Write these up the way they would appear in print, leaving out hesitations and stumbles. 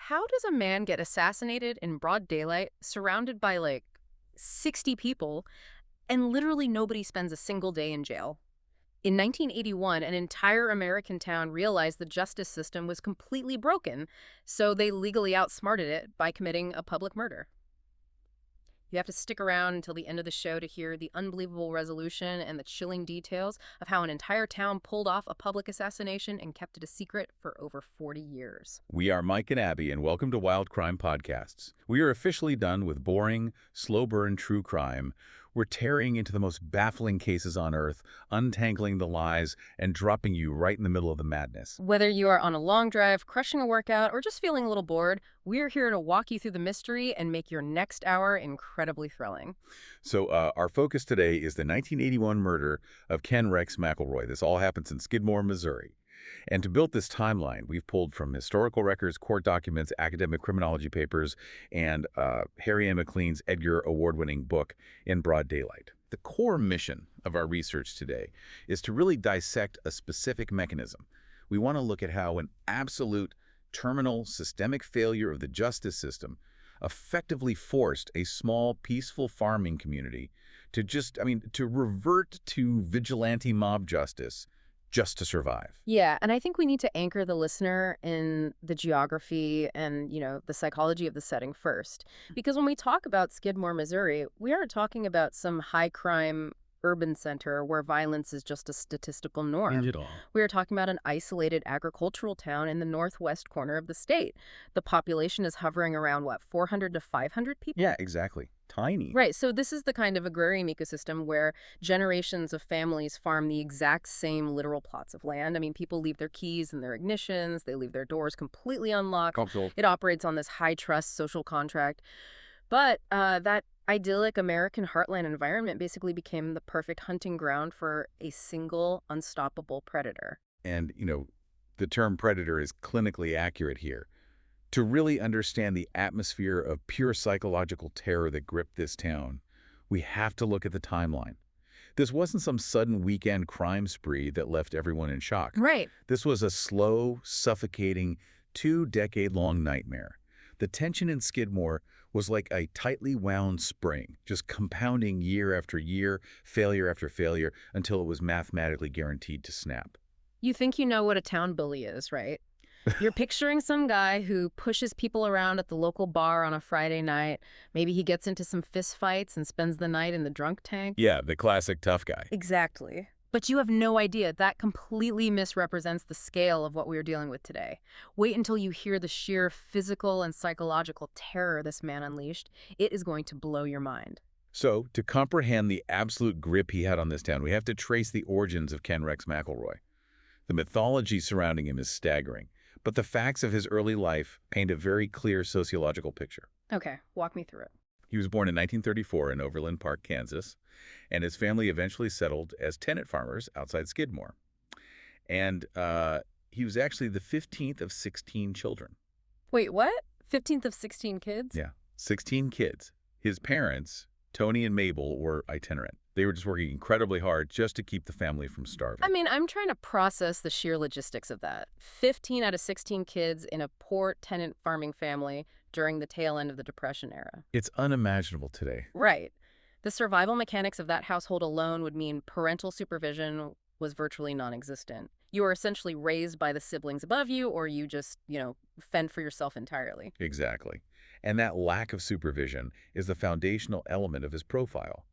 how does a man get assassinated in broad daylight, surrounded by like 60 people, and literally nobody spends a single day in jail? In 1981, an entire American town realized the justice system was completely broken, so they legally outsmarted it by committing a public murder. You have to stick around until the end of the show to hear the unbelievable resolution and the chilling details of how an entire town pulled off a public assassination and kept it a secret for over 40 years. We are Mike and Abby, and welcome to Wild Crime Podcasts. We are officially done with boring, slow-burn true crime. We're tearing into the most baffling cases on Earth, untangling the lies, and dropping you right in the middle of the madness. Whether you are on a long drive, crushing a workout, or just feeling a little bored, we're here to walk you through the mystery and make your next hour incredibly thrilling. So our focus today is the 1981 murder of Ken Rex McElroy. This all happens in Skidmore, Missouri. And to build this timeline, we've pulled from historical records, court documents, academic criminology papers, and Harry M. McLean's Edgar Award-winning book, In Broad Daylight. The core mission of our research today is to really dissect a specific mechanism. We want to look at how an absolute, terminal, systemic failure of the justice system effectively forced a small, peaceful farming community to to revert to vigilante mob justice just to survive. Yeah, and I think we need to anchor the listener in the geography and, the psychology of the setting first. Because when we talk about Skidmore, Missouri, we aren't talking about some high-crime urban center where violence is just a statistical norm. Not at all. We are talking about an isolated agricultural town in the northwest corner of the state. The population is hovering around, 400 to 500 people? Yeah, exactly. Tiny. Right, so this is the kind of agrarian ecosystem where generations of families farm the exact same literal plots of land. I mean, people leave their keys in their ignitions, they leave their doors completely unlocked. Cultural. It operates on this high-trust social contract. But that idyllic American heartland environment basically became the perfect hunting ground for a single, unstoppable predator. And, the term predator is clinically accurate here. To really understand the atmosphere of pure psychological terror that gripped this town, we have to look at the timeline. This wasn't some sudden weekend crime spree that left everyone in shock. Right. This was a slow, suffocating, 2-decade-long nightmare. The tension in Skidmore was like a tightly wound spring, just compounding year after year, failure after failure, until it was mathematically guaranteed to snap. You think you know what a town bully is, right? You're picturing some guy who pushes people around at the local bar on a Friday night. Maybe he gets into some fistfights and spends the night in the drunk tank. Yeah, the classic tough guy. Exactly. But you have no idea. That completely misrepresents the scale of what we are dealing with today. Wait until you hear the sheer physical and psychological terror this man unleashed. It is going to blow your mind. So, to comprehend the absolute grip he had on this town, we have to trace the origins of Ken Rex McElroy. The mythology surrounding him is staggering, but the facts of his early life paint a very clear sociological picture. Okay, walk me through it. He was born in 1934 in Overland Park, Kansas, and his family eventually settled as tenant farmers outside Skidmore. And he was actually the 15th of 16 children. Wait, what? 15th of 16 kids? Yeah, 16 kids. His parents, Tony and Mabel, were itinerant. They were just working incredibly hard just to keep the family from starving. I mean, I'm trying to process the sheer logistics of that. 15 out of 16 kids in a poor tenant farming family during the tail end of the Depression era. It's unimaginable today. Right. The survival mechanics of that household alone would mean parental supervision was virtually non-existent. You are essentially raised by the siblings above you, or you just, fend for yourself entirely. Exactly. And that lack of supervision is the foundational element of his profile.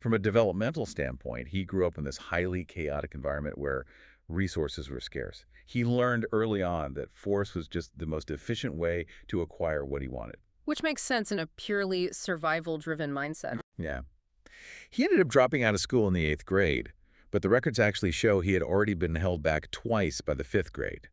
From a developmental standpoint, he grew up in this highly chaotic environment where resources were scarce. He learned early on that force was just the most efficient way to acquire what he wanted. Which makes sense in a purely survival-driven mindset. Yeah. He ended up dropping out of school in the 8th grade, but the records actually show he had already been held back twice by the 5th grade.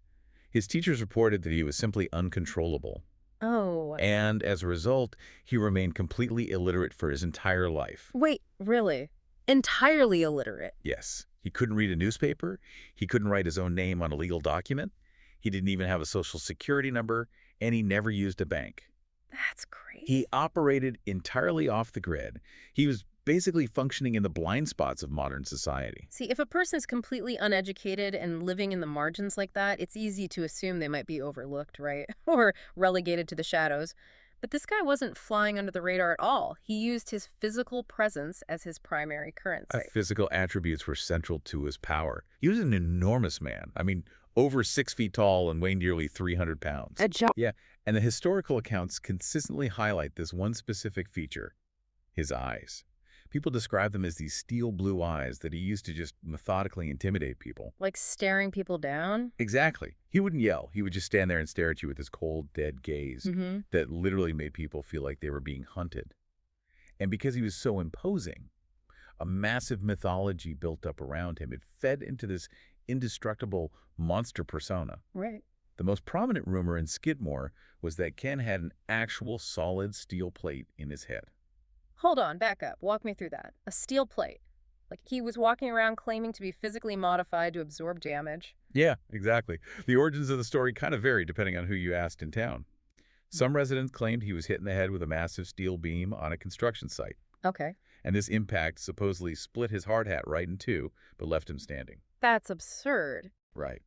His teachers reported that he was simply uncontrollable. Oh. And as a result, he remained completely illiterate for his entire life. Wait, really? Entirely illiterate? Yes. He couldn't read a newspaper. He couldn't write his own name on a legal document. He didn't even have a social security number, and he never used a bank. That's crazy. He operated entirely off the grid. He was basically functioning in the blind spots of modern society. See, if a person is completely uneducated and living in the margins like that, it's easy to assume they might be overlooked, right? Or relegated to the shadows. But this guy wasn't flying under the radar at all. He used his physical presence as his primary currency. Physical attributes were central to his power. He was an enormous man. I mean, over 6 feet tall and weighed nearly 300 pounds. Yeah, and the historical accounts consistently highlight this one specific feature, his eyes. People describe them as these steel blue eyes that he used to just methodically intimidate people. Like staring people down? Exactly. He wouldn't yell. He would just stand there and stare at you with his cold, dead gaze that literally made people feel like they were being hunted. And because he was so imposing, a massive mythology built up around him. It fed into this indestructible monster persona. Right. The most prominent rumor in Skidmore was that Ken had an actual solid steel plate in his head. Hold on, back up. Walk me through that. A steel plate. Like he was walking around claiming to be physically modified to absorb damage. Yeah, exactly. The origins of the story kind of vary depending on who you asked in town. Some residents claimed he was hit in the head with a massive steel beam on a construction site. Okay. And this impact supposedly split his hard hat right in two, but left him standing. That's absurd. Right.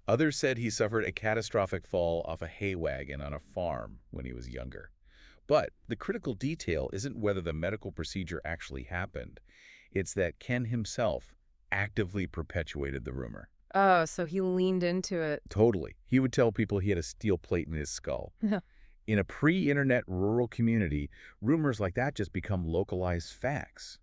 Others said he suffered a catastrophic fall off a hay wagon on a farm when he was younger. But the critical detail isn't whether the medical procedure actually happened. It's that Ken himself actively perpetuated the rumor. Oh, so he leaned into it. Totally. He would tell people he had a steel plate in his skull. In a pre-internet rural community, rumors like that just become localized facts.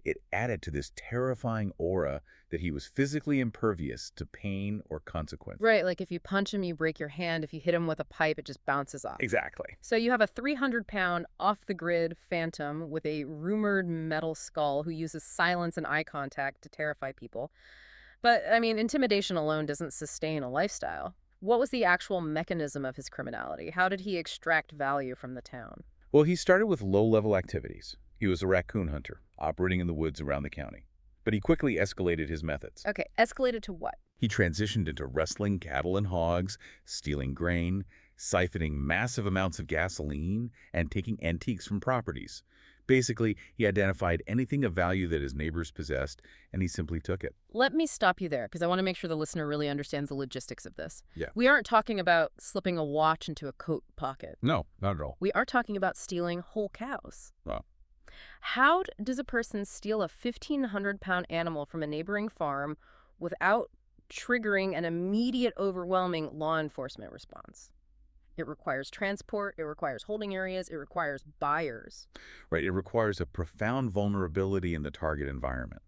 It added to this terrifying aura that he was physically impervious to pain or consequence. Right, like if you punch him, you break your hand. If you hit him with a pipe, it just bounces off. Exactly. So you have a 300-pound, off-the-grid phantom with a rumored metal skull who uses silence and eye contact to terrify people. But, I mean, intimidation alone doesn't sustain a lifestyle. What was the actual mechanism of his criminality? How did he extract value from the town? Well, he started with low-level activities. He was a raccoon hunter, operating in the woods around the county. But he quickly escalated his methods. Okay, escalated to what? He transitioned into rustling cattle and hogs, stealing grain, siphoning massive amounts of gasoline, and taking antiques from properties. Basically, he identified anything of value that his neighbors possessed, and he simply took it. Let me stop you there, because I want to make sure the listener really understands the logistics of this. Yeah. We aren't talking about slipping a watch into a coat pocket. No, not at all. We are talking about stealing whole cows. Wow. How does a person steal a 1,500-pound animal from a neighboring farm without triggering an immediate, overwhelming law enforcement response? It requires transport, it requires holding areas, it requires buyers. Right, it requires a profound vulnerability in the target environment.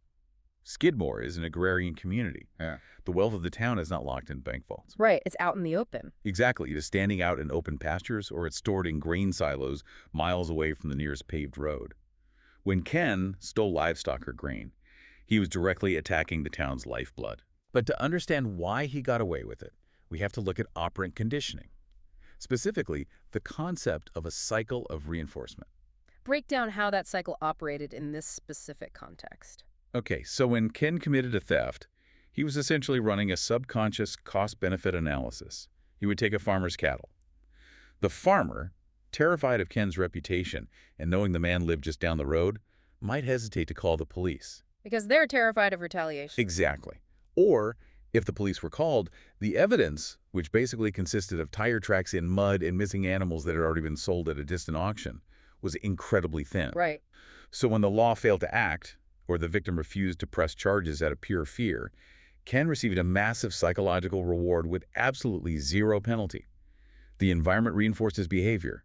Skidmore is an agrarian community. Yeah. The wealth of the town is not locked in bank vaults. Right, it's out in the open. Exactly. It is standing out in open pastures, or it's stored in grain silos miles away from the nearest paved road. When Ken stole livestock or grain, he was directly attacking the town's lifeblood. But to understand why he got away with it, we have to look at operant conditioning. Specifically, the concept of a cycle of reinforcement. Break down how that cycle operated in this specific context. Okay, so when Ken committed a theft, he was essentially running a subconscious cost-benefit analysis. He would take a farmer's cattle. The farmer, terrified of Ken's reputation and knowing the man lived just down the road, might hesitate to call the police. Because they're terrified of retaliation. Exactly. Or, if the police were called, the evidence, which basically consisted of tire tracks in mud and missing animals that had already been sold at a distant auction, was incredibly thin. Right. So when the law failed to act, or the victim refused to press charges out of pure fear, Ken received a massive psychological reward with absolutely zero penalty. The environment reinforced his behavior.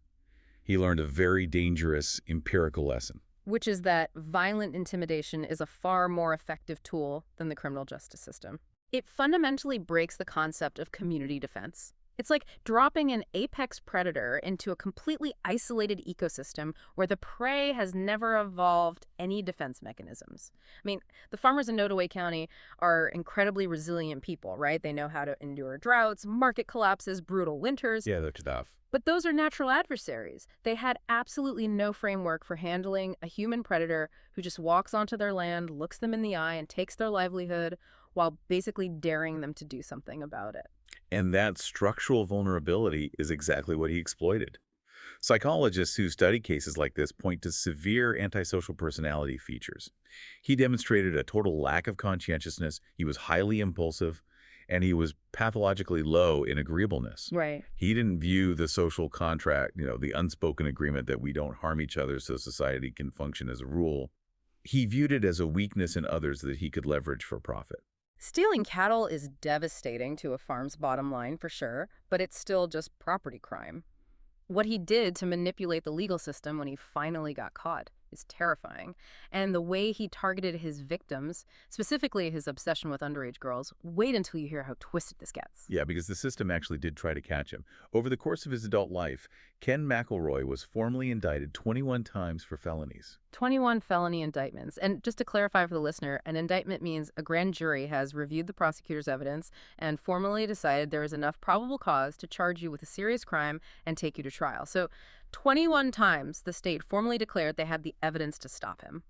He learned a very dangerous empirical lesson. Which is that violent intimidation is a far more effective tool than the criminal justice system. It fundamentally breaks the concept of community defense. It's like dropping an apex predator into a completely isolated ecosystem where the prey has never evolved any defense mechanisms. I mean, the farmers in Nodaway County are incredibly resilient people, right? They know how to endure droughts, market collapses, brutal winters. Yeah, they're tough. But those are natural adversaries. They had absolutely no framework for handling a human predator who just walks onto their land, looks them in the eye, and takes their livelihood while basically daring them to do something about it. And that structural vulnerability is exactly what he exploited. Psychologists who study cases like this point to severe antisocial personality features. He demonstrated a total lack of conscientiousness, he was highly impulsive, and he was pathologically low in agreeableness. Right. He didn't view the social contract, the unspoken agreement that we don't harm each other so society can function as a rule. He viewed it as a weakness in others that he could leverage for profit. Stealing cattle is devastating to a farm's bottom line for sure, but it's still just property crime. What he did to manipulate the legal system when he finally got caught is terrifying. And the way he targeted his victims, specifically his obsession with underage girls, wait until you hear how twisted this gets. Yeah, because the system actually did try to catch him. Over the course of his adult life, Ken McElroy was formally indicted 21 times for felonies. 21 felony indictments. And just to clarify for the listener, an indictment means a grand jury has reviewed the prosecutor's evidence and formally decided there is enough probable cause to charge you with a serious crime and take you to trial. So 21 times the state formally declared they had the evidence to stop him.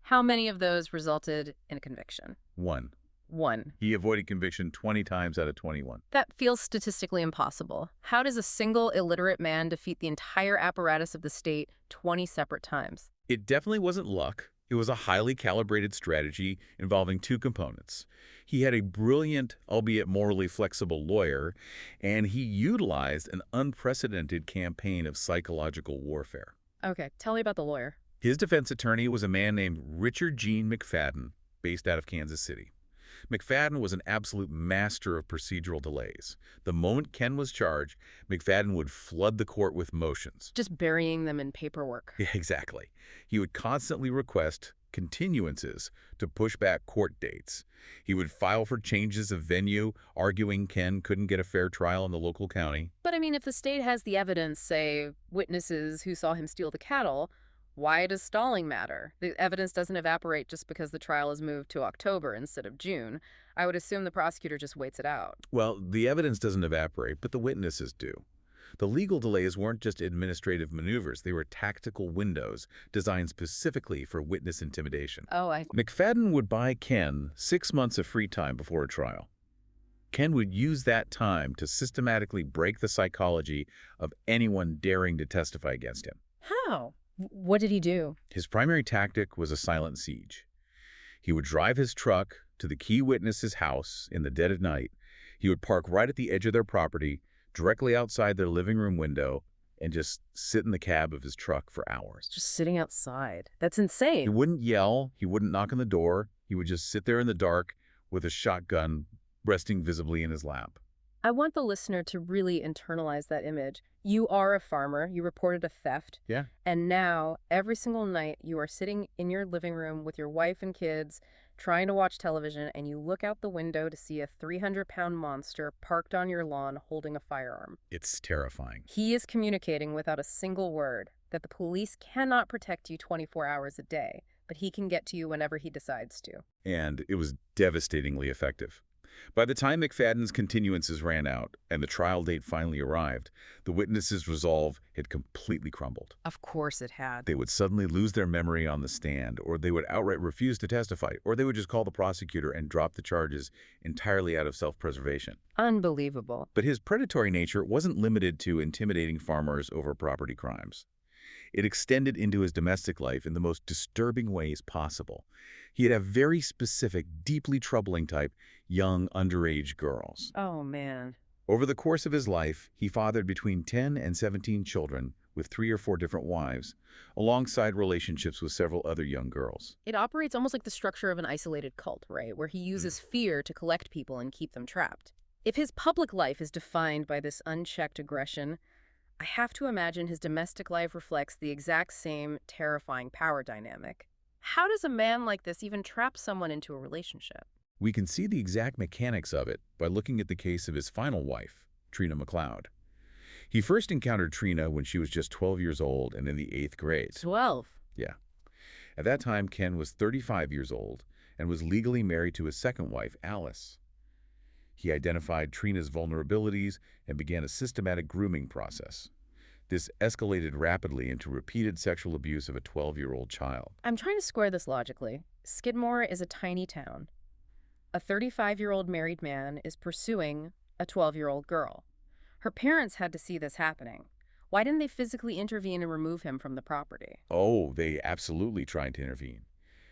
How many of those resulted in a conviction? One. One. He avoided conviction 20 times out of 21. That feels statistically impossible. How does a single illiterate man defeat the entire apparatus of the state 20 separate times? It definitely wasn't luck. It was a highly calibrated strategy involving two components. He had a brilliant, albeit morally flexible lawyer, and he utilized an unprecedented campaign of psychological warfare. Okay, tell me about the lawyer. His defense attorney was a man named Richard Gene McFadden, based out of Kansas City. McFadden was an absolute master of procedural delays. The moment Ken was charged, McFadden would flood the court with motions. Just burying them in paperwork. Yeah, exactly. He would constantly request continuances to push back court dates. He would file for changes of venue, arguing Ken couldn't get a fair trial in the local county. But I mean, if the state has the evidence, say, witnesses who saw him steal the cattle, why does stalling matter? The evidence doesn't evaporate just because the trial is moved to October instead of June. I would assume the prosecutor just waits it out. Well, the evidence doesn't evaporate, but the witnesses do. The legal delays weren't just administrative maneuvers. They were tactical windows designed specifically for witness intimidation. Oh, McFadden would buy Ken 6 months of free time before a trial. Ken would use that time to systematically break the psychology of anyone daring to testify against him. How? What did he do? His primary tactic was a silent siege. He would drive his truck to the key witness's house in the dead of night. He would park right at the edge of their property, directly outside their living room window, and just sit in the cab of his truck for hours. Just sitting outside. That's He insane. wouldn't yell. He wouldn't knock on the door. He would just sit there in the dark with a shotgun resting visibly in his lap. I want the listener to really internalize that image. You are a farmer. You reported a theft. Yeah. And now, every single night, you are sitting in your living room with your wife and kids, trying to watch television, and you look out the window to see a 300-pound monster parked on your lawn holding a firearm. It's terrifying. He is communicating without a single word that the police cannot protect you 24 hours a day, but he can get to you whenever he decides to. And it was devastatingly effective. By the time McFadden's continuances ran out and the trial date finally arrived, the witnesses' resolve had completely crumbled. Of course it had. They would suddenly lose their memory on the stand, or they would outright refuse to testify, or they would just call the prosecutor and drop the charges entirely out of self-preservation. Unbelievable. But his predatory nature wasn't limited to intimidating farmers over property crimes. It extended into his domestic life in the most disturbing ways possible. He'd have very specific, deeply troubling type young underage girls. Oh, man. Over the course of his life, he fathered between 10 and 17 children with 3 or 4 different wives, alongside relationships with several other young girls. It operates almost like the structure of an isolated cult, right? Where he uses fear to collect people and keep them trapped. If his public life is defined by this unchecked aggression, I have to imagine his domestic life reflects the exact same terrifying power dynamic. How does a man like this even trap someone into a relationship? We can see the exact mechanics of it by looking at the case of his final wife, Trina McLeod. He first encountered Trina when she was just 12 years old and in the 8th grade. 12? Yeah. At that time, Ken was 35 years old and was legally married to his second wife, Alice. He identified Trina's vulnerabilities and began a systematic grooming process. This escalated rapidly into repeated sexual abuse of a 12-year-old child. I'm trying to square this logically. Skidmore is a tiny town. A 35-year-old married man is pursuing a 12-year-old girl. Her parents had to see this happening. Why didn't they physically intervene and remove him from the property? Oh, they absolutely tried to intervene.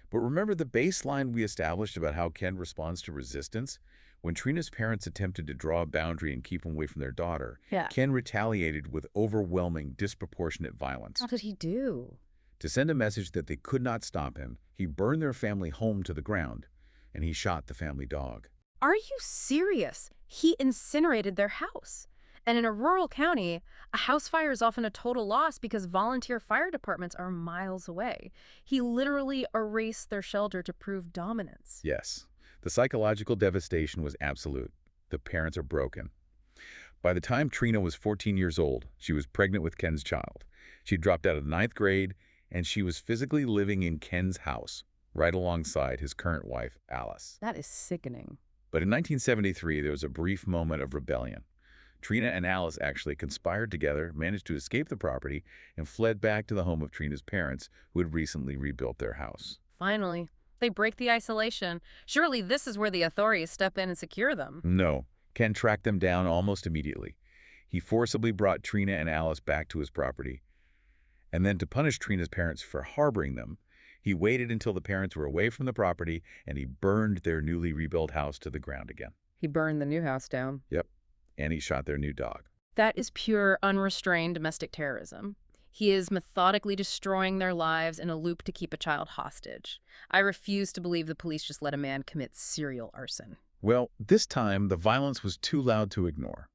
But remember the baseline we established about how Ken responds to resistance? When Trina's parents attempted to draw a boundary and keep him away from their daughter, Yeah. Ken retaliated with overwhelming, disproportionate What violence. did he do? To send a message that they could not stop him, he burned their family home to the ground, and he shot the family dog. Are you serious? He incinerated their house. And in a rural county, a house fire is often a total loss because volunteer fire departments are miles away. He literally erased their shelter to prove dominance. Yes, the psychological devastation was absolute. The parents are broken. By the time Trina was 14 years old, she was pregnant with Ken's child. She dropped out of the ninth grade, and she was physically living in Ken's house, right alongside his current wife, Alice. That is sickening. But in 1973, there was a brief moment of rebellion. Trina and Alice actually conspired together, managed to escape the property, and fled back to the home of Trina's parents, who had recently rebuilt their house. Finally, they break the isolation. Surely this is where the authorities step in and secure them. No, Ken tracked them down almost immediately. He forcibly brought Trina and Alice back to his property. And then to punish Trina's parents for harboring them, he waited until the parents were away from the property and he burned their newly rebuilt house to the ground again. He burned the new house down. Yep. And he shot their new dog. That is pure, unrestrained domestic terrorism. He is methodically destroying their lives in a loop to keep a child hostage. I refuse to believe the police just let a man commit serial arson. Well, this time the violence was too loud to ignore.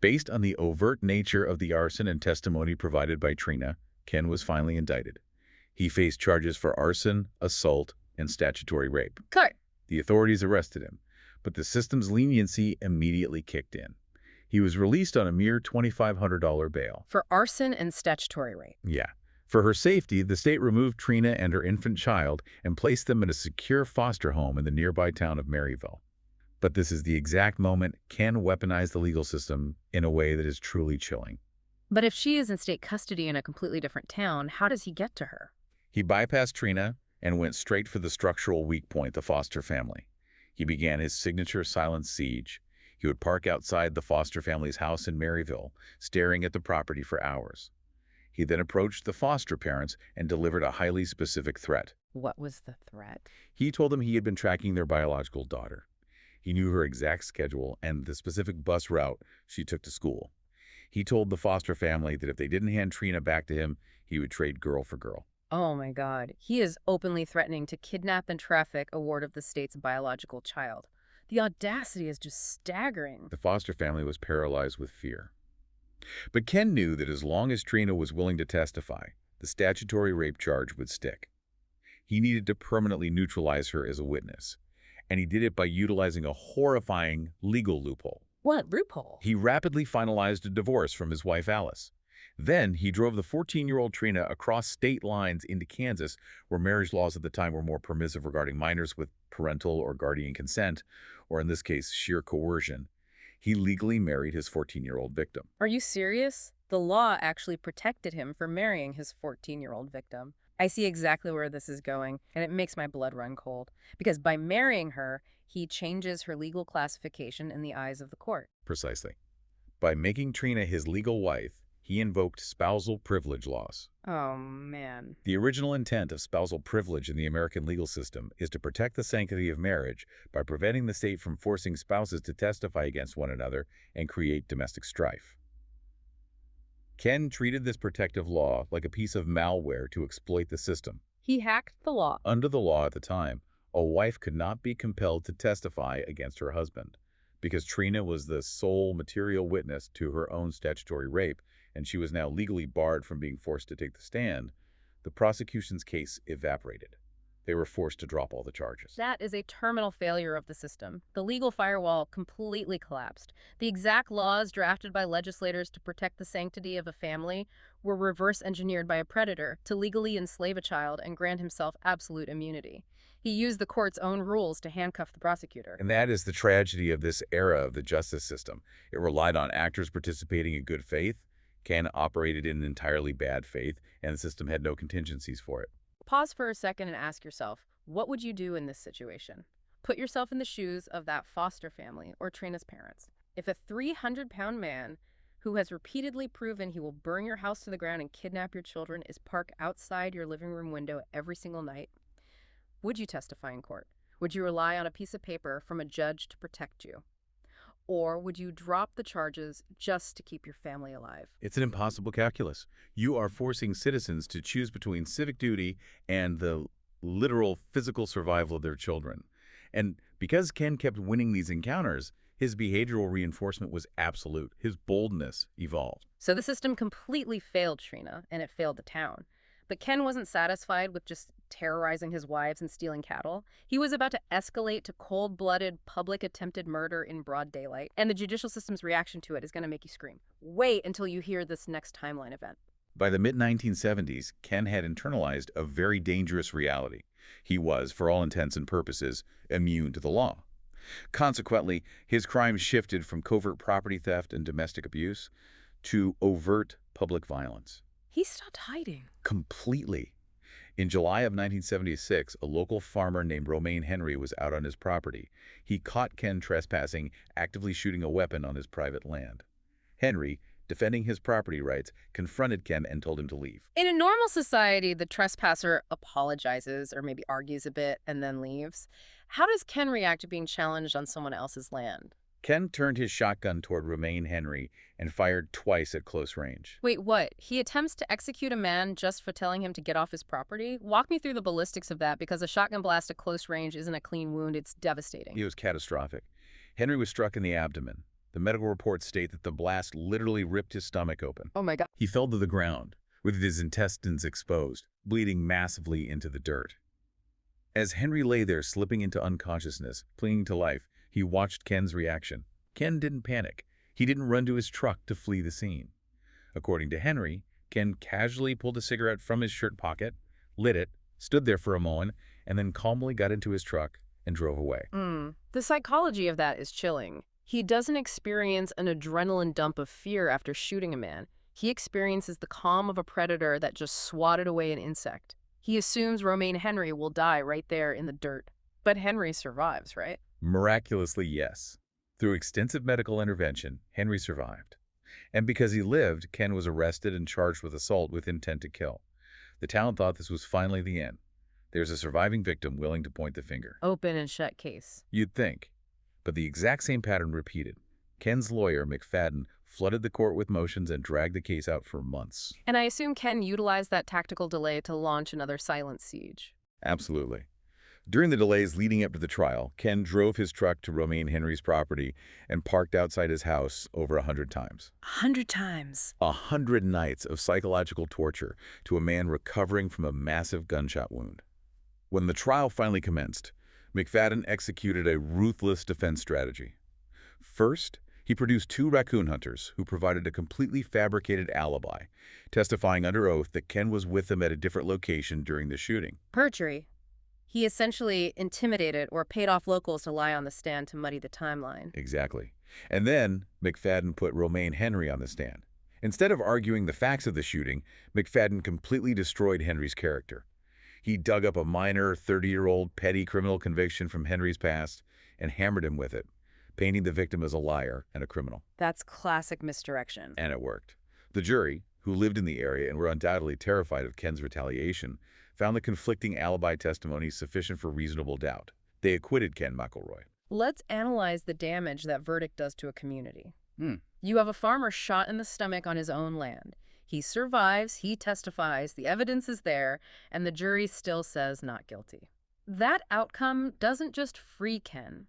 Based on the overt nature of the arson and testimony provided by Trina, Ken was finally indicted. He faced charges for arson, assault, and statutory rape. Cut. The authorities arrested him, but the system's leniency immediately kicked in. He was released on a mere $2,500 bail. For arson and statutory rape. Yeah. For her safety, the state removed Trina and her infant child and placed them in a secure foster home in the nearby town of Maryville. But this is the exact moment Ken weaponized the legal system in a way that is truly chilling. But if she is in state custody in a completely different town, how does he get to her? He bypassed Trina and went straight for the structural weak point, the Foster family. He began his signature silent siege. He would park outside the Foster family's house in Maryville, staring at the property for hours. He then approached the Foster parents and delivered a highly specific threat. What was the threat? He told them he had been tracking their biological daughter. He knew her exact schedule and the specific bus route she took to school. He told the Foster family that if they didn't hand Trina back to him, he would trade girl for girl. Oh my God. He is openly threatening to kidnap and traffic a ward of the state's biological child. The audacity is just staggering. The Foster family was paralyzed with fear. But Ken knew that as long as Trina was willing to testify, the statutory rape charge would stick. He needed to permanently neutralize her as a witness, and he did it by utilizing a horrifying legal loophole. What loophole? He rapidly finalized a divorce from his wife Alice. Then he drove the 14-year-old Trina across state lines into Kansas, where marriage laws at the time were more permissive regarding minors with parental or guardian consent, or in this case, sheer coercion. He legally married his 14-year-old victim. Are you serious? The law actually protected him from marrying his 14-year-old victim. I see exactly where this is going, and it makes my blood run cold. Because by marrying her, he changes her legal classification in the eyes of the court. Precisely. By making Trina his legal wife, he invoked spousal privilege laws. Oh, man. The original intent of spousal privilege in the American legal system is to protect the sanctity of marriage by preventing the state from forcing spouses to testify against one another and create domestic strife. Ken treated this protective law like a piece of malware to exploit the system. He hacked the law. Under the law at the time, a wife could not be compelled to testify against her husband because Trina was the sole material witness to her own statutory rape, and she was now legally barred from being forced to take the stand. The prosecution's case evaporated. They were forced to drop all the charges. That is a terminal failure of the system. The legal firewall completely collapsed. The exact laws drafted by legislators to protect the sanctity of a family were reverse engineered by a predator to legally enslave a child and grant himself absolute immunity. He used the court's own rules to handcuff the prosecutor. And that is the tragedy of this era of the justice system. It relied on actors participating in good faith. Ken operated in entirely bad faith, and the system had no contingencies for it. Pause for a second and ask yourself, what would you do in this situation? Put yourself in the shoes of that Foster family or Trina's parents. If a 300-pound man who has repeatedly proven he will burn your house to the ground and kidnap your children, is parked outside your living room window every single night, would you testify in court? Would you rely on a piece of paper from a judge to protect you? Or would you drop the charges just to keep your family alive? It's an impossible calculus. You are forcing citizens to choose between civic duty and the literal physical survival of their children. And because Ken kept winning these encounters, his behavioral reinforcement was absolute. His boldness evolved. So the system completely failed Trina, and it failed the town. But Ken wasn't satisfied with just terrorizing his wives and stealing cattle. He was about to escalate to cold-blooded public attempted murder in broad daylight. And the judicial system's reaction to it is going to make you scream. Wait until you hear this next timeline event. By the mid-1970s, Ken had internalized a very dangerous reality. He was, for all intents and purposes, immune to the law. Consequently, his crimes shifted from covert property theft and domestic abuse to overt public violence. He stopped hiding. Completely. In July of 1976, a local farmer named Romaine Henry was out on his property. He caught Ken trespassing, actively shooting a weapon on his private land. Henry, defending his property rights, confronted Ken and told him to leave. In a normal society, the trespasser apologizes or maybe argues a bit and then leaves. How does Ken react to being challenged on someone else's land? Ken turned his shotgun toward Romaine Henry and fired twice at close range. Wait, what? He attempts to execute a man just for telling him to get off his property? Walk me through the ballistics of that, because a shotgun blast at close range isn't a clean wound, it's devastating. It was catastrophic. Henry was struck in the abdomen. The medical reports state that the blast literally ripped his stomach open. Oh my God. He fell to the ground, with his intestines exposed, bleeding massively into the dirt. As Henry lay there slipping into unconsciousness, clinging to life, he watched Ken's reaction. Ken didn't panic. He didn't run to his truck to flee the scene. According to Henry, Ken casually pulled a cigarette from his shirt pocket, lit it, stood there for a moment, and then calmly got into his truck and drove away. The psychology of that is chilling. He doesn't experience an adrenaline dump of fear after shooting a man. He experiences the calm of a predator that just swatted away an insect. He assumes Romaine Henry will die right there in the dirt. But Henry survives, right? Miraculously, yes. Through extensive medical intervention, Henry survived. And because he lived, Ken was arrested and charged with assault with intent to kill. The town thought this was finally the end. There's a surviving victim willing to point the finger. Open and shut case. You'd think. But the exact same pattern repeated. Ken's lawyer, McFadden, flooded the court with motions and dragged the case out for months. And I assume Ken utilized that tactical delay to launch another silent siege. Absolutely. During the delays leading up to the trial, Ken drove his truck to Romaine Henry's property and parked outside his house over 100 times. 100 times. 100 nights of psychological torture to a man recovering from a massive gunshot wound. When the trial finally commenced, McFadden executed a ruthless defense strategy. First, he produced 2 raccoon hunters who provided a completely fabricated alibi, testifying under oath that Ken was with them at a different location during the shooting. Perjury. He essentially intimidated or paid off locals to lie on the stand to muddy the timeline. Exactly. And then McFadden put Romaine Henry on the stand. Instead of arguing the facts of the shooting, McFadden completely destroyed Henry's character. He dug up a minor 30-year-old petty criminal conviction from Henry's past and hammered him with it, painting the victim as a liar and a criminal. That's classic misdirection. And it worked. The jury, who lived in the area and were undoubtedly terrified of Ken's retaliation, found the conflicting alibi testimony sufficient for reasonable doubt. They acquitted Ken McElroy. Let's analyze the damage that verdict does to a community. You have a farmer shot in the stomach on his own land. He survives, he testifies, the evidence is there, and the jury still says not guilty. That outcome doesn't just free Ken.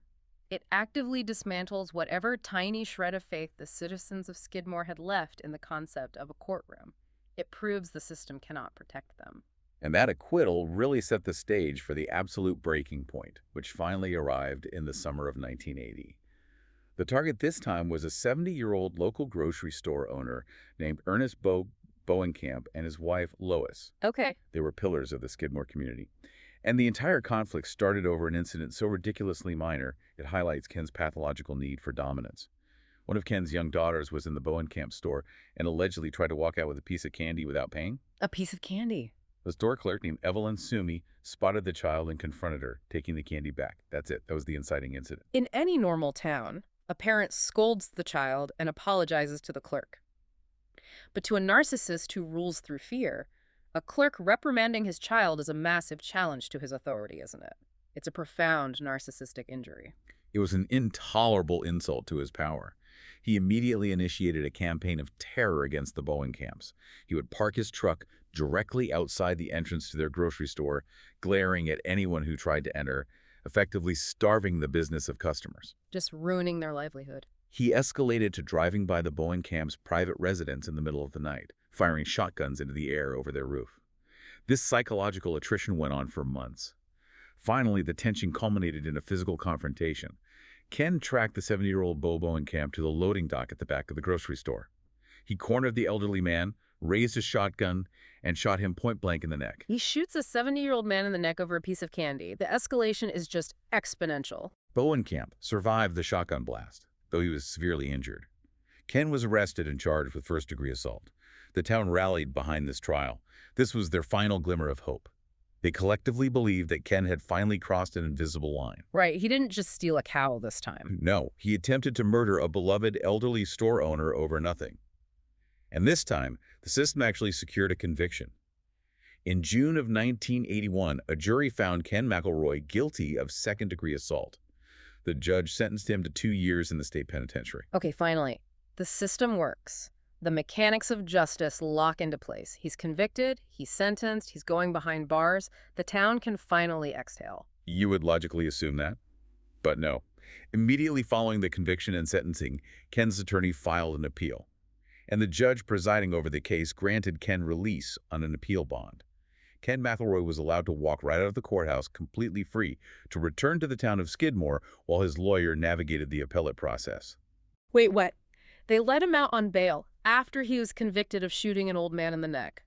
It actively dismantles whatever tiny shred of faith the citizens of Skidmore had left in the concept of a courtroom. It proves the system cannot protect them. And that acquittal really set the stage for the absolute breaking point, which finally arrived in the summer of 1980. The target this time was a 70-year-old local grocery store owner named Ernest Bowenkamp and his wife, Lois. Okay. They were pillars of the Skidmore community. And the entire conflict started over an incident so ridiculously minor, it highlights Ken's pathological need for dominance. One of Ken's young daughters was in the Bowenkamp store and allegedly tried to walk out with a piece of candy without paying. A piece of candy. The store clerk named Evelyn Sumi spotted the child and confronted her, taking the candy back. That's it. That was the inciting incident. In any normal town, A parent scolds the child and apologizes to the clerk. But to a narcissist who rules through fear, a clerk reprimanding his child is a massive challenge to his authority, isn't it? It's a profound narcissistic injury. It was an intolerable insult to his power. He immediately initiated a campaign of terror against the Bowenkamps. He would park his truck directly outside the entrance to their grocery store, glaring at anyone who tried to enter, effectively starving the business of customers. Just ruining their livelihood. He escalated to driving by the Bowenkamps' private residence in the middle of the night, firing shotguns into the air over their roof. This psychological attrition went on for months. Finally, the tension culminated in a physical confrontation. Ken tracked the 70-year-old Bowenkamp to the loading dock at the back of the grocery store. He cornered the elderly man, raised his shotgun, and shot him point-blank in the neck. He shoots a 70-year-old man in the neck over a piece of candy. The escalation is just exponential. Bowenkamp survived the shotgun blast, though he was severely injured. Ken was arrested and charged with first-degree assault. The town rallied behind this trial. This was their final glimmer of hope. They collectively believed that Ken had finally crossed an invisible line. Right, he didn't just steal a cow this time. No, he attempted to murder a beloved elderly store owner over nothing. And this time, the system actually secured a conviction. In June of 1981, a jury found Ken McElroy guilty of second-degree assault. The judge sentenced him to 2 years in the state penitentiary. Okay, finally. The system works. The mechanics of justice lock into place. He's convicted, he's sentenced, he's going behind bars. The town can finally exhale. You would logically assume that, but no. Immediately following the conviction and sentencing, Ken's attorney filed an appeal, and the judge presiding over the case granted Ken release on an appeal bond. Ken McElroy was allowed to walk right out of the courthouse completely free to return to the town of Skidmore while his lawyer navigated the appellate process. Wait, what? They let him out on bail after he was convicted of shooting an old man in the neck.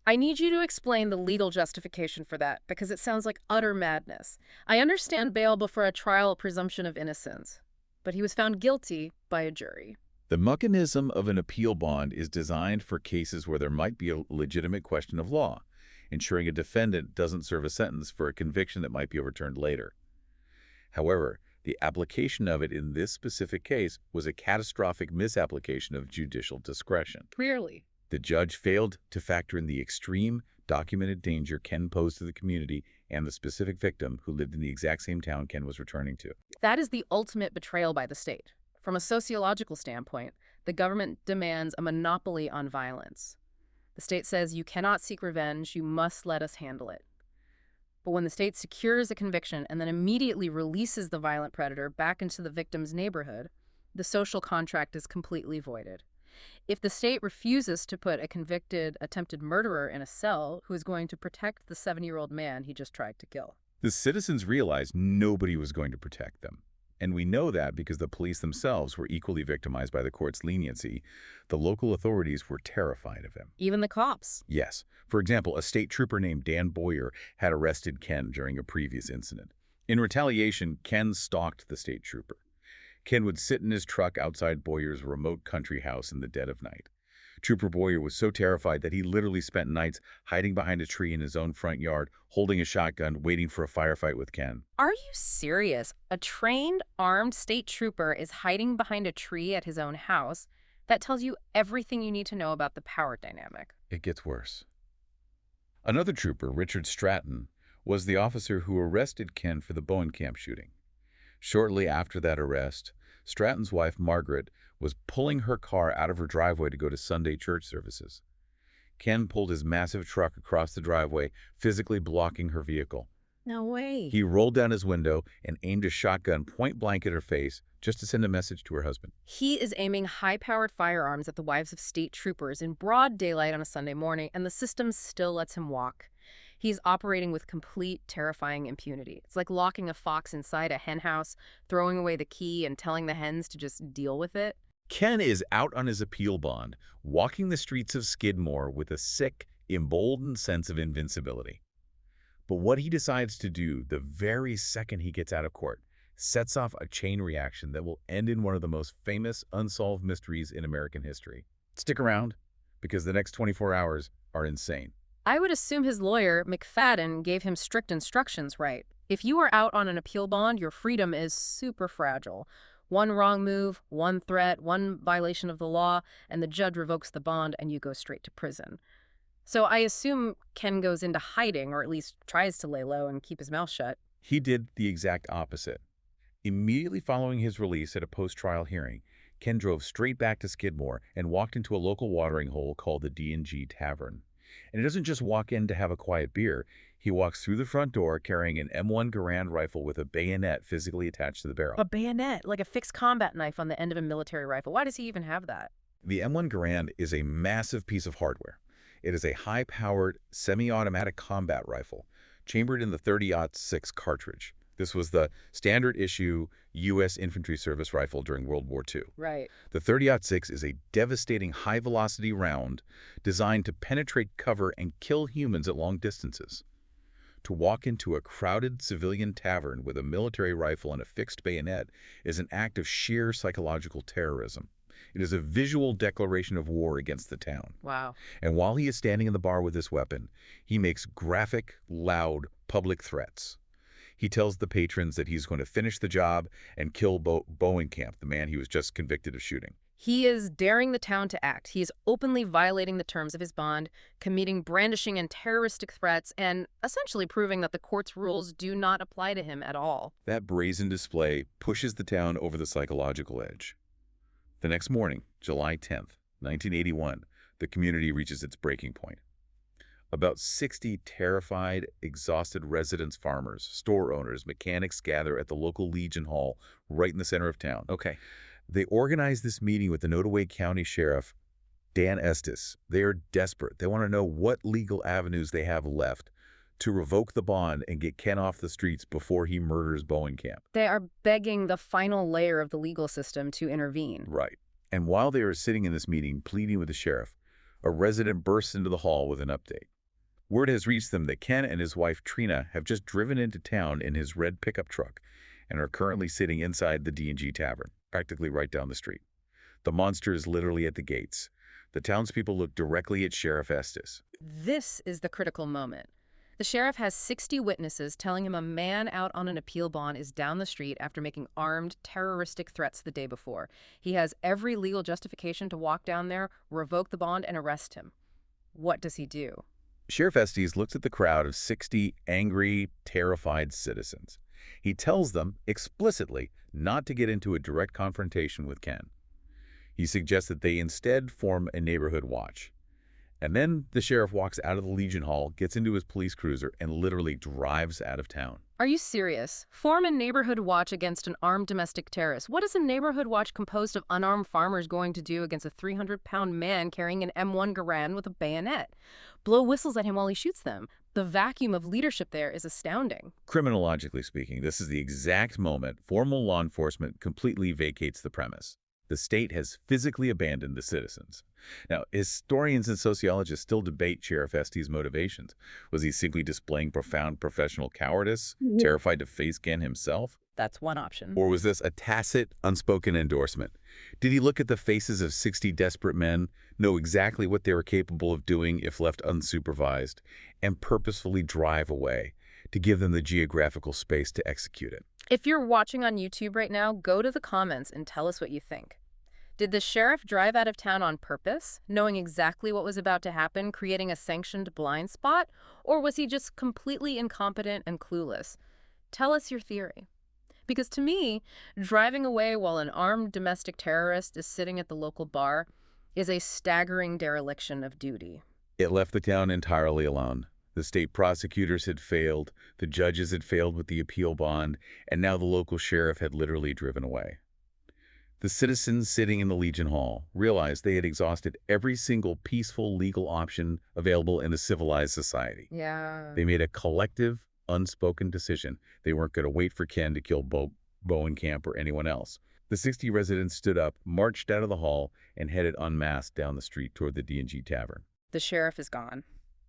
I need you to explain the legal justification for that, because it sounds like utter madness. I understand bail before a trial presumption of innocence, but he was found guilty by a jury. The mechanism of an appeal bond is designed for cases where there might be a legitimate question of law, ensuring a defendant doesn't serve a sentence for a conviction that might be overturned later. However, the application of it in this specific case was a catastrophic misapplication of judicial discretion. Clearly. The judge failed to factor in the extreme, documented danger Ken posed to the community and the specific victim who lived in the exact same town Ken was returning to. That is the ultimate betrayal by the state. From a sociological standpoint, the government demands a monopoly on violence. The state says you cannot seek revenge, you must let us handle it. But when the state secures a conviction and then immediately releases the violent predator back into the victim's neighborhood, the social contract is completely voided. If the state refuses to put a convicted attempted murderer in a cell who is going to protect the 70-year-old man he just tried to kill. The citizens realized nobody was going to protect them. And we know that because the police themselves were equally victimized by the court's leniency. The local authorities were terrified of him. Even the cops. Yes. For example, a state trooper named Dan Boyer had arrested Ken during a previous incident. In retaliation, Ken stalked the state trooper. Ken would sit in his truck outside Boyer's remote country house in the dead of night. Trooper Boyer was so terrified that he literally spent nights hiding behind a tree in his own front yard, holding a shotgun, waiting for a firefight with Ken. Are you serious? A trained, armed state trooper is hiding behind a tree at his own house. That tells you everything you need to know about the power dynamic. It gets worse. Another trooper, Richard Stratton, was the officer who arrested Ken for the Bowenkamp shooting. Shortly after that arrest, Stratton's wife, Margaret, was pulling her car out of her driveway to go to Sunday church services. Ken pulled his massive truck across the driveway, physically blocking her vehicle. No way. He rolled down his window and aimed a shotgun point blank at her face just to send a message to her husband. He is aiming high-powered firearms at the wives of state troopers in broad daylight on a Sunday morning, and the system still lets him walk. He's operating with complete, terrifying impunity. It's like locking a fox inside a hen house, throwing away the key, and telling the hens to just deal with it. Ken is out on his appeal bond, walking the streets of Skidmore with a sick, emboldened sense of invincibility. But what he decides to do the very second he gets out of court sets off a chain reaction that will end in one of the most famous unsolved mysteries in American history. Stick around, because the next 24 hours are insane. I would assume his lawyer, McFadden, gave him strict instructions, right? If you are out on an appeal bond, your freedom is super fragile. One wrong move, one threat, one violation of the law, and the judge revokes the bond and you go straight to prison. So I assume Ken goes into hiding, or at least tries to lay low and keep his mouth shut. He did the exact opposite. Immediately following his release at a post-trial hearing, Ken drove straight back to Skidmore and walked into a local watering hole called the D&G Tavern. And he doesn't just walk in to have a quiet beer. He walks through the front door carrying an M1 Garand rifle with a bayonet physically attached to the barrel. A bayonet, like a fixed combat knife on the end of a military rifle. Why does he even have that? The M1 Garand is a massive piece of hardware. It is a high-powered, semi-automatic combat rifle, chambered in the 30-06 cartridge. This was the standard-issue U.S. infantry service rifle during World War II. Right. The 30-06 is a devastating high-velocity round designed to penetrate cover and kill humans at long distances. To walk into a crowded civilian tavern with a military rifle and a fixed bayonet is an act of sheer psychological terrorism. It is a visual declaration of war against the town. Wow. And while he is standing in the bar with this weapon, he makes graphic, loud, public threats. He tells the patrons that he's going to finish the job and kill Bowenkamp, the man he was just convicted of shooting. He is daring the town to act. He is openly violating the terms of his bond, committing brandishing and terroristic threats, and essentially proving that the court's rules do not apply to him at all. That brazen display pushes the town over the psychological edge. The next morning, July 10th, 1981, the community reaches its breaking point. About 60 terrified, exhausted residents, farmers, store owners, mechanics gather at the local Legion Hall right in the center of town. Okay. They organize this meeting with the Nottoway County Sheriff, Dan Estes. They are desperate. They want to know what legal avenues they have left to revoke the bond and get Ken off the streets before he murders Bowenkamp. They are begging the final layer of the legal system to intervene. Right. And while they are sitting in this meeting, pleading with the sheriff, a resident bursts into the hall with an update. Word has reached them that Ken and his wife, Trina, have just driven into town in his red pickup truck and are currently sitting inside the D&G Tavern, practically right down the street. The monster is literally at the gates. The townspeople look directly at Sheriff Estes. This is the critical moment. The sheriff has 60 witnesses telling him a man out on an appeal bond is down the street after making armed, terroristic threats the day before. He has every legal justification to walk down there, revoke the bond, and arrest him. What does he do? Sheriff Estes looks at the crowd of 60 angry, terrified citizens. He tells them explicitly not to get into a direct confrontation with Ken. He suggests that they instead form a neighborhood watch. And then the sheriff walks out of the Legion Hall, gets into his police cruiser, and literally drives out of town. Are you serious? Form a neighborhood watch against an armed domestic terrorist. What is a neighborhood watch composed of unarmed farmers going to do against a 300-pound man carrying an M1 Garand with a bayonet? Blow whistles at him while he shoots them. The vacuum of leadership there is astounding. Criminologically speaking, this is the exact moment formal law enforcement completely vacates the premise. The state has physically abandoned the citizens. Now, historians and sociologists still debate Sheriff Estes' motivations. Was he simply displaying profound professional cowardice, terrified to face Ken himself? That's one option. Or was this a tacit, unspoken endorsement? Did he look at the faces of 60 desperate men, know exactly what they were capable of doing if left unsupervised, and purposefully drive away to give them the geographical space to execute it? If you're watching on YouTube right now, go to the comments and tell us what you think. Did the sheriff drive out of town on purpose, knowing exactly what was about to happen, creating a sanctioned blind spot? Or was he just completely incompetent and clueless? Tell us your theory. Because to me, driving away while an armed domestic terrorist is sitting at the local bar is a staggering dereliction of duty. It left the town entirely alone. The state prosecutors had failed, the judges had failed with the appeal bond, and now the local sheriff had literally driven away. The citizens sitting in the Legion Hall realized they had exhausted every single peaceful legal option available in a civilized society. Yeah. They made a collective, unspoken decision. They weren't going to wait for Ken to kill Bowenkamp or anyone else. The 60 residents stood up, marched out of the hall, and headed en masse down the street toward the D&G Tavern. The sheriff is gone.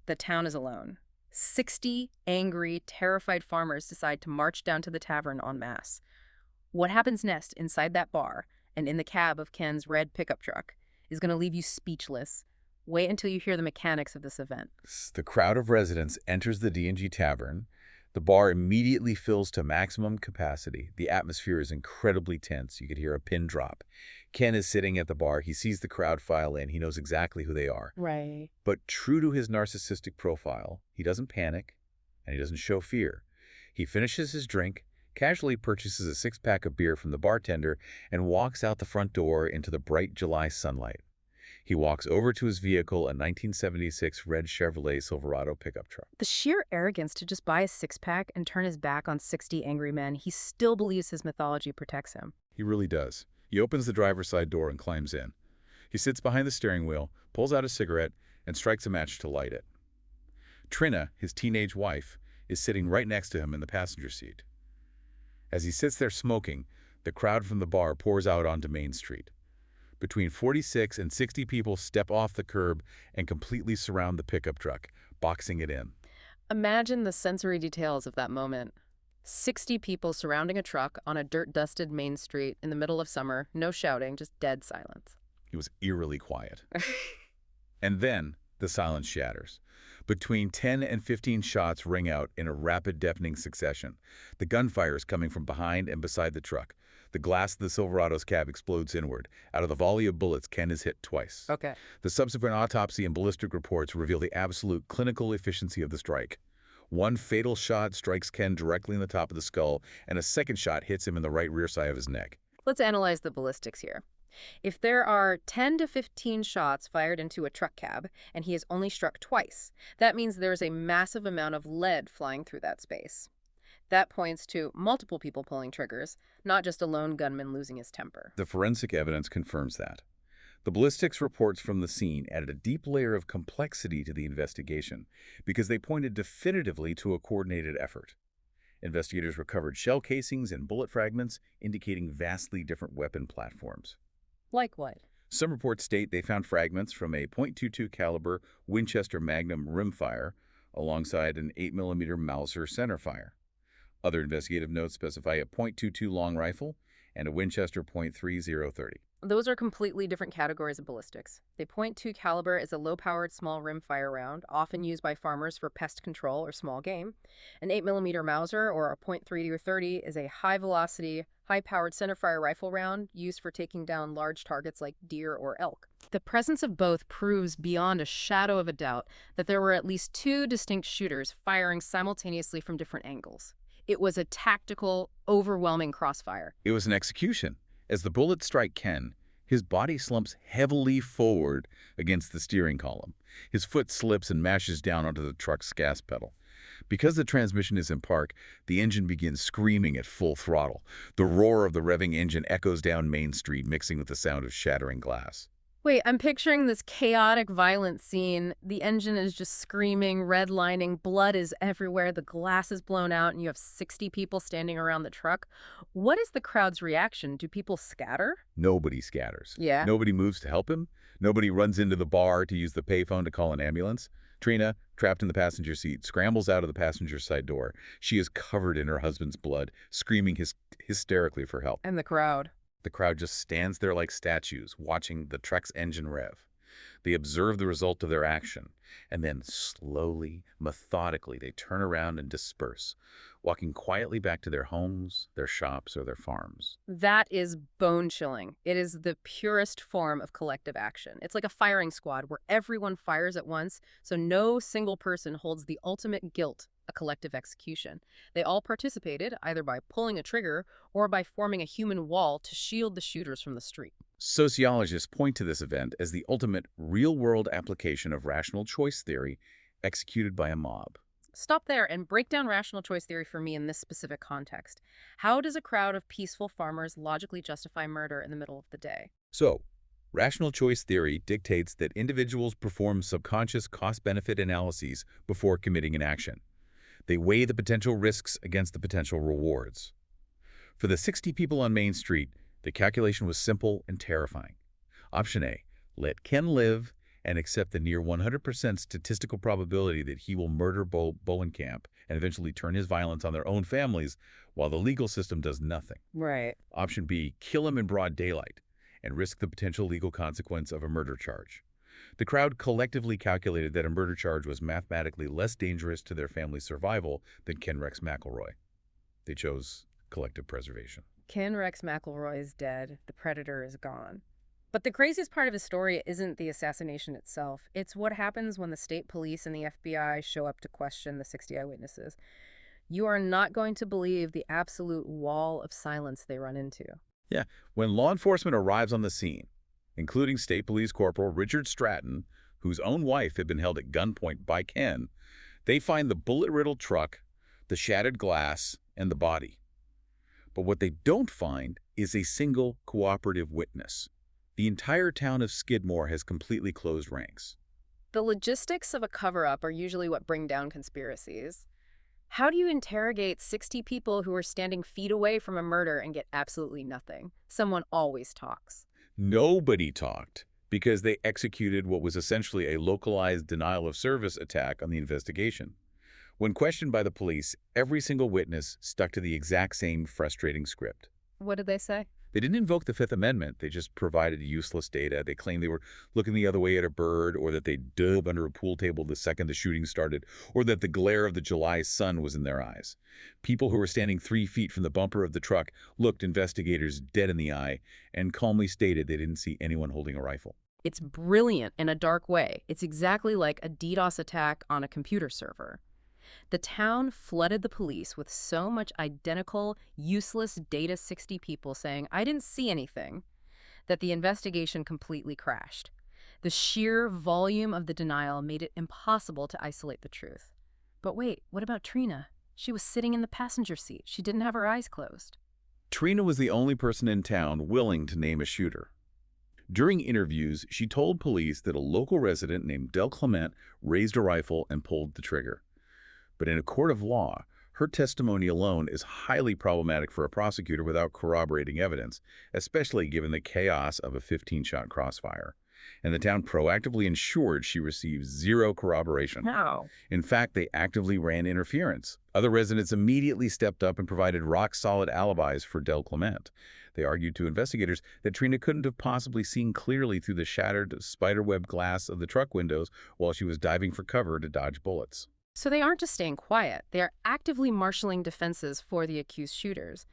The town is alone. 60 angry, terrified farmers decide to march down to the tavern en masse. What happens next inside that bar and in the cab of Ken's red pickup truck is going to leave you speechless. Wait until you hear the mechanics of this event. The crowd of residents enters the D&G Tavern. The bar immediately fills to maximum capacity. The atmosphere is incredibly tense. You could hear a pin drop. Ken is sitting at the bar. He sees the crowd file in. He knows exactly who they are. Right. But true to his narcissistic profile, he doesn't panic and he doesn't show fear. He finishes his drink, casually purchases a six-pack of beer from the bartender, and walks out the front door into the bright July sunlight. He walks over to his vehicle, a 1976 red Chevrolet Silverado pickup truck. The sheer arrogance to just buy a six-pack and turn his back on 60 angry men, he still believes his mythology protects him. He really does. He opens the driver's side door and climbs in. He sits behind the steering wheel, pulls out a cigarette, and strikes a match to light it. Trina, his teenage wife, is sitting right next to him in the passenger seat. As he sits there smoking, the crowd from the bar pours out onto Main Street. Between 46 and 60 people step off the curb and completely surround the pickup truck, boxing it in. Imagine the sensory details of that moment. 60 people surrounding a truck on a dirt-dusted main street in the middle of summer, no shouting, just dead silence. It was eerily quiet. And then the silence shatters. Between 10 and 15 shots ring out in a rapid, deafening succession. The gunfire is coming from behind and beside the truck. The glass of the Silverado's cab explodes inward. Out of the volley of bullets, Ken is hit twice. Okay. The subsequent autopsy and ballistic reports reveal the absolute clinical efficiency of the strike. One fatal shot strikes Ken directly in the top of the skull, and a second shot hits him in the right rear side of his neck. Let's analyze the ballistics here. If there are 10 to 15 shots fired into a truck cab, and he is only struck twice, that means there's a massive amount of lead flying through that space. That points to multiple people pulling triggers, not just a lone gunman losing his temper. The forensic evidence confirms that. The ballistics reports from the scene added a deep layer of complexity to the investigation because they pointed definitively to a coordinated effort. Investigators recovered shell casings and bullet fragments, indicating vastly different weapon platforms. Like what? Some reports state they found fragments from a .22 caliber Winchester Magnum rimfire alongside an 8mm Mauser centerfire. Other investigative notes specify a .22 long rifle and a Winchester .3030. Those are completely different categories of ballistics. The .2 caliber is a low-powered small rimfire round, often used by farmers for pest control or small game. An 8mm Mauser or a .3030 is a high-velocity, high-powered centerfire rifle round used for taking down large targets like deer or elk. The presence of both proves beyond a shadow of a doubt that there were at least two distinct shooters firing simultaneously from different angles. It was a tactical, overwhelming crossfire. It was an execution. As the bullets strike Ken, his body slumps heavily forward against the steering column. His foot slips and mashes down onto the truck's gas pedal. Because the transmission is in park, the engine begins screaming at full throttle. The roar of the revving engine echoes down Main Street, mixing with the sound of shattering glass. Wait, I'm picturing this chaotic, violent scene. The engine is just screaming, redlining, blood is everywhere, the glass is blown out, and you have 60 people standing around the truck. What is the crowd's reaction? Do people scatter? Nobody scatters. Yeah. Nobody moves to help him. Nobody runs into the bar to use the payphone to call an ambulance. Trina, trapped in the passenger seat, scrambles out of the passenger side door. She is covered in her husband's blood, screaming hysterically for help. And the crowd? The crowd just stands there like statues, watching the truck's engine rev. They observe the result of their action, and then slowly, methodically, they turn around and disperse, walking quietly back to their homes, their shops, or their farms. That is bone-chilling. It is the purest form of collective action. It's like a firing squad where everyone fires at once, so no single person holds the ultimate guilt, a collective execution. They all participated, either by pulling a trigger or by forming a human wall to shield the shooters from the street. Sociologists point to this event as the ultimate real-world application of rational choice theory executed by a mob. Stop there and break down rational choice theory for me in this specific context. How does a crowd of peaceful farmers logically justify murder in the middle of the day? So, rational choice theory dictates that individuals perform subconscious cost-benefit analyses before committing an action. They weigh the potential risks against the potential rewards. For the 60 people on Main Street, the calculation was simple and terrifying. Option A, let Ken live and accept the near 100% statistical probability that he will murder Bowenkamp and eventually turn his violence on their own families while the legal system does nothing. Right. Option B, kill him in broad daylight and risk the potential legal consequence of a murder charge. The crowd collectively calculated that a murder charge was mathematically less dangerous to their family's survival than Ken Rex McElroy. They chose collective preservation. Ken Rex McElroy is dead. The predator is gone. But the craziest part of his story isn't the assassination itself. It's what happens when the state police and the FBI show up to question the 60 eyewitnesses. You are not going to believe the absolute wall of silence they run into. Yeah, when law enforcement arrives on the scene, including State Police Corporal Richard Stratton, whose own wife had been held at gunpoint by Ken, they find the bullet-riddled truck, the shattered glass, and the body. But what they don't find is a single cooperative witness. The entire town of Skidmore has completely closed ranks. The logistics of a cover-up are usually what bring down conspiracies. How do you interrogate 60 people who are standing feet away from a murder and get absolutely nothing? Someone always talks. Nobody talked because they executed what was essentially a localized denial-of-service attack on the investigation. When questioned by the police, every single witness stuck to the exact same frustrating script. What did they say? They didn't invoke the Fifth Amendment. They just provided useless data. They claimed they were looking the other way at a bird, or that they dove under a pool table the second the shooting started, or that the glare of the July sun was in their eyes. People who were standing 3 feet from the bumper of the truck looked investigators dead in the eye and calmly stated they didn't see anyone holding a rifle. It's brilliant in a dark way. It's exactly like a DDoS attack on a computer server. The town flooded the police with so much identical, useless data 60 people saying, "I didn't see anything," that the investigation completely crashed. The sheer volume of the denial made it impossible to isolate the truth. But wait, what about Trina? She was sitting in the passenger seat. She didn't have her eyes closed. Trina was the only person in town willing to name a shooter. During interviews, she told police that a local resident named Del Clement raised a rifle and pulled the trigger. But in a court of law, her testimony alone is highly problematic for a prosecutor without corroborating evidence, especially given the chaos of a 15-shot crossfire. And the town proactively ensured she received zero corroboration. How? In fact, they actively ran interference. Other residents immediately stepped up and provided rock-solid alibis for Del Clement. They argued to investigators that Trina couldn't have possibly seen clearly through the shattered spiderweb glass of the truck windows while she was diving for cover to dodge bullets. So they aren't just staying quiet. They are actively marshaling defenses for the accused shooters.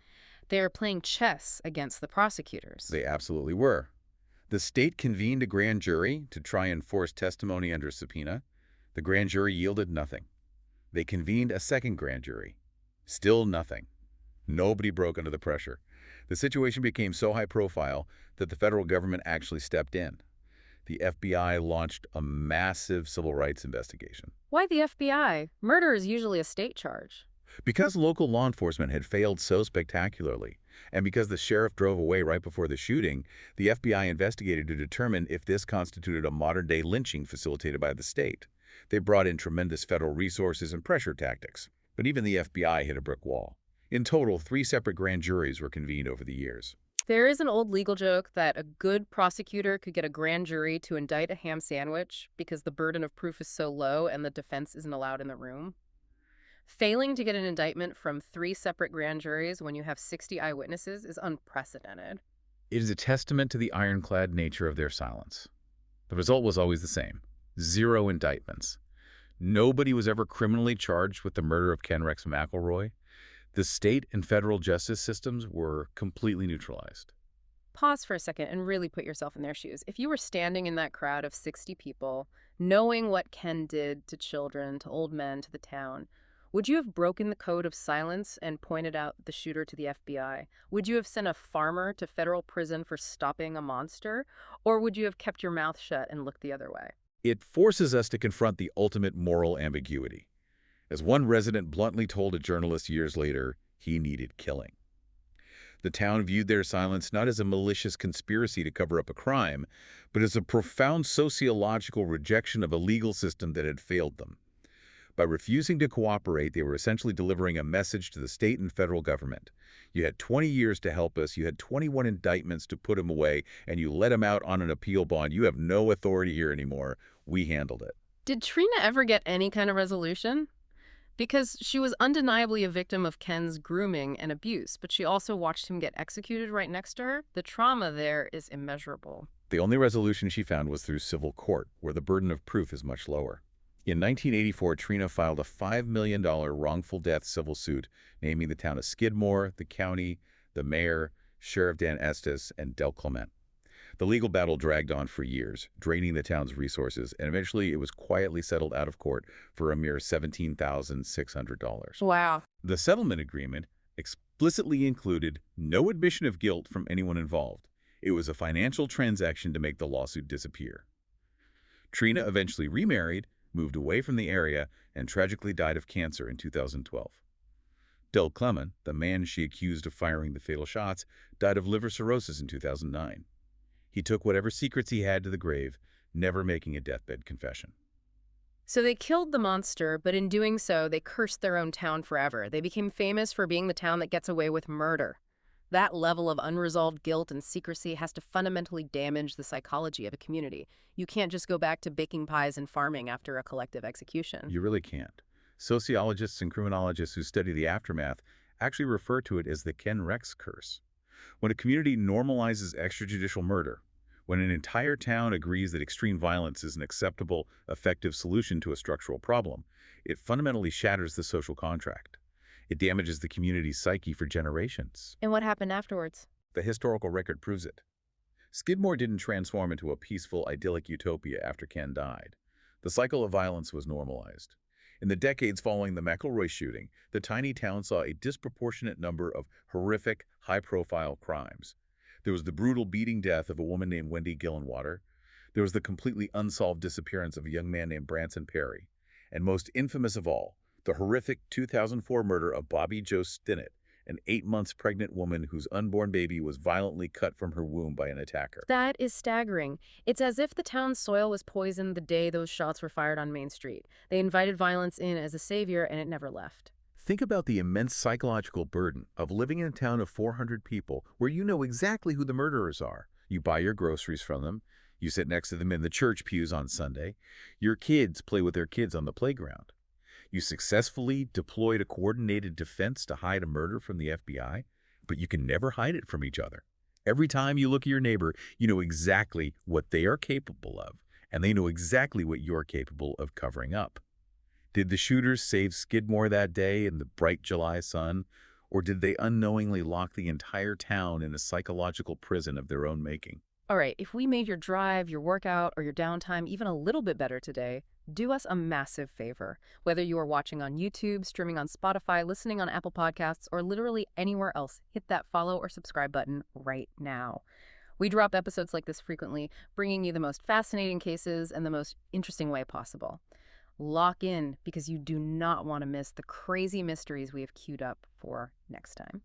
They are playing chess against the prosecutors. They absolutely were. The state convened a grand jury to try and force testimony under subpoena. The grand jury yielded nothing. They convened a second grand jury. Still nothing. Nobody broke under the pressure. The situation became so high profile that the federal government actually stepped in. The FBI launched a massive civil rights investigation. Why the FBI? Murder is usually a state charge. Because local law enforcement had failed so spectacularly, and because the sheriff drove away right before the shooting, the FBI investigated to determine if this constituted a modern-day lynching facilitated by the state. They brought in tremendous federal resources and pressure tactics, but even the FBI hit a brick wall. In total, 3 separate grand juries were convened over the years. There is an old legal joke that a good prosecutor could get a grand jury to indict a ham sandwich because the burden of proof is so low and the defense isn't allowed in the room. Failing to get an indictment from 3 separate grand juries when you have 60 eyewitnesses is unprecedented. It is a testament to the ironclad nature of their silence. The result was always the same: 0 indictments. Nobody was ever criminally charged with the murder of Ken Rex McElroy. The state and federal justice systems were completely neutralized. Pause for a second and really put yourself in their shoes. If you were standing in that crowd of 60 people, knowing what Ken did to children, to old men, to the town, would you have broken the code of silence and pointed out the shooter to the FBI? Would you have sent a farmer to federal prison for stopping a monster? Or would you have kept your mouth shut and looked the other way? It forces us to confront the ultimate moral ambiguity. As one resident bluntly told a journalist years later, he needed killing. The town viewed their silence not as a malicious conspiracy to cover up a crime, but as a profound sociological rejection of a legal system that had failed them. By refusing to cooperate, they were essentially delivering a message to the state and federal government. You had 20 years to help us, you had 21 indictments to put him away, and you let him out on an appeal bond. You have no authority here anymore. We handled it. Did Trina ever get any kind of resolution? Because she was undeniably a victim of Ken's grooming and abuse, but she also watched him get executed right next to her. The trauma there is immeasurable. The only resolution she found was through civil court, where the burden of proof is much lower. In 1984, Trina filed a $5 million wrongful death civil suit naming the town of Skidmore, the county, the mayor, Sheriff Dan Estes, and Del Clement. The legal battle dragged on for years, draining the town's resources, and eventually it was quietly settled out of court for a mere $17,600. Wow. The settlement agreement explicitly included no admission of guilt from anyone involved. It was a financial transaction to make the lawsuit disappear. Trina eventually remarried, moved away from the area, and tragically died of cancer in 2012. Del Clement, the man she accused of firing the fatal shots, died of liver cirrhosis in 2009. He took whatever secrets he had to the grave, never making a deathbed confession. So they killed the monster, but in doing so, they cursed their own town forever. They became famous for being the town that gets away with murder. That level of unresolved guilt and secrecy has to fundamentally damage the psychology of a community. You can't just go back to baking pies and farming after a collective execution. You really can't. Sociologists and criminologists who study the aftermath actually refer to it as the Ken Rex curse. When a community normalizes extrajudicial murder, when an entire town agrees that extreme violence is an acceptable, effective solution to a structural problem, it fundamentally shatters the social contract. It damages the community's psyche for generations. And what happened afterwards? The historical record proves it. Skidmore didn't transform into a peaceful, idyllic utopia after Ken died. The cycle of violence was normalized. In the decades following the McElroy shooting, the tiny town saw a disproportionate number of horrific, high-profile crimes. There was the brutal beating death of a woman named Wendy Gillenwater. There was the completely unsolved disappearance of a young man named Branson Perry. And most infamous of all, the horrific 2004 murder of Bobby Jo Stinnett, an 8 months pregnant woman whose unborn baby was violently cut from her womb by an attacker. That is staggering. It's as if the town's soil was poisoned the day those shots were fired on Main Street. They invited violence in as a savior, and it never left. Think about the immense psychological burden of living in a town of 400 people where you know exactly who the murderers are. You buy your groceries from them. You sit next to them in the church pews on Sunday. Your kids play with their kids on the playground. You successfully deployed a coordinated defense to hide a murder from the FBI, but you can never hide it from each other. Every time you look at your neighbor, you know exactly what they are capable of, and they know exactly what you're capable of covering up. Did the shooters save Skidmore that day in the bright July sun, or did they unknowingly lock the entire town in a psychological prison of their own making? All right, if we made your drive, your workout, or your downtime even a little bit better today, do us a massive favor. Whether you are watching on YouTube, streaming on Spotify, listening on Apple Podcasts, or literally anywhere else, hit that follow or subscribe button right now. We drop episodes like this frequently, bringing you the most fascinating cases in the most interesting way possible. Lock in, because you do not want to miss the crazy mysteries we have queued up for next time.